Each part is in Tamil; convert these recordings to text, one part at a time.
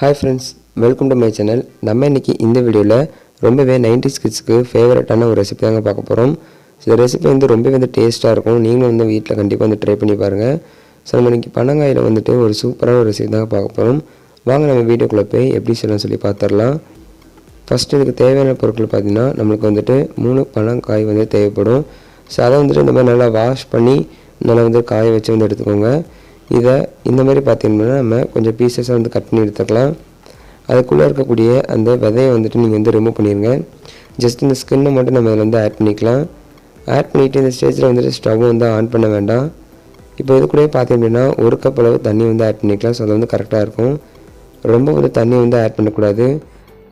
Hi friends, welcome to my channel. நம்ம இன்றைக்கி இந்த வீடியோவில் ரொம்பவே 90s கிட்ஸ்க்கு ஃபேவரட்டான ஒரு ரெசிபி தாங்க பார்க்க போகிறோம். இந்த ரெசிபி ரொம்பவே டேஸ்ட்டாக இருக்கும். நீங்களும் வீட்டில் கண்டிப்பாக ட்ரை பண்ணி பாருங்கள். ஸோ நம்ம இன்றைக்கி பனங்காயில் ஒரு சூப்பரான ஒரு ரெசிபி தாங்க பார்க்க போகிறோம். வாங்க நம்ம வீடியோக்குள்ளே போய் எப்படி செய்யலாம் சொல்லி பார்த்துடலாம். ஃபஸ்ட்டு இதுக்கு தேவையான பொருட்கள் பார்த்திங்கன்னா நம்மளுக்கு 3 பனங்காய் தேவைப்படும். ஸோ அதை இந்த மாதிரி நல்லா வாஷ் பண்ணி நல்லா காய வச்சு எடுத்துக்கோங்க. இதை இந்த மாதிரி பார்த்திங்கன்னா நம்ம கொஞ்சம் பீசஸாக கட் பண்ணி எடுத்துக்கலாம். அதுக்குள்ளே இருக்கக்கூடிய அந்த விதையை நீங்கள் ரிமூவ் பண்ணிடுங்க. ஜஸ்ட் இந்த ஸ்கின்னை மட்டும் நம்ம இதில் ஆட் பண்ணிக்கலாம். ஆட் பண்ணிவிட்டு இந்த ஸ்டேஜில் ஸ்டவ் ஆன் பண்ண வேண்டாம். இப்போ இது கூட பார்த்திங்கன்னா 1 கப் அளவு தண்ணி ஆட் பண்ணிக்கலாம். ஸோ அது கரெக்டாக இருக்கும். ரொம்ப தண்ணி ஆட் பண்ணக்கூடாது.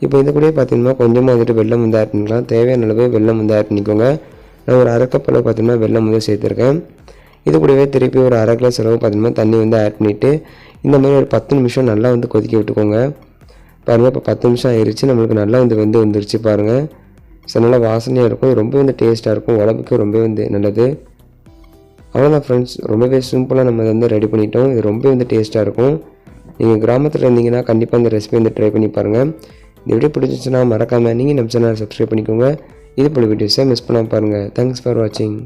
இப்போ இது கூட பார்த்திங்கன்னா கொஞ்சமாக வெல்லம் ஆட் பண்ணிக்கலாம். தேவையான அளவு வெல்லம் ஆட் பண்ணிக்கோங்க. நான் ஒரு 1/2 கப் அளவு பார்த்திங்கன்னா வெல்லம் சேர்த்துருக்கேன். இது கூடவே திருப்பி ஒரு 1/2 கிளாஸ் அளவு பார்த்திங்கன்னா தண்ணி ஆட் பண்ணிவிட்டு இந்த மாதிரி ஒரு 10 நிமிஷம் நல்லா கொதிக்க விட்டுக்கோங்க. பாருங்கள், இப்போ 10 நிமிஷம் ஆயிடுச்சு. நம்மளுக்கு நல்லா வந்துருச்சு பாருங்கள். ஸோ நல்லா வாசனையாக இருக்கும். ரொம்ப டேஸ்ட்டாக இருக்கும். உடம்புக்கு ரொம்பவே நல்லது. அவ்வளோதான் ஃப்ரெண்ட்ஸ், ரொம்பவே சிம்பிளாக நம்ம ரெடி பண்ணிட்டோம். இது ரொம்ப டேஸ்ட்டாக இருக்கும். நீங்கள் கிராமத்தில் இருந்தீங்கன்னா கண்டிப்பாக இந்த ரெசிபி ட்ரை பண்ணி பாருங்கள். இந்த வீடியோ பிடிச்சிச்சுன்னா மறக்காமல் நீங்கள் நம்ம சேனலை சப்ஸ்கிரைப் பண்ணிக்கோங்க. இது போல வீடியோஸை மிஸ் பண்ணாமல் பாருங்கள். தேங்க்ஸ் ஃபார் வாட்சிங்.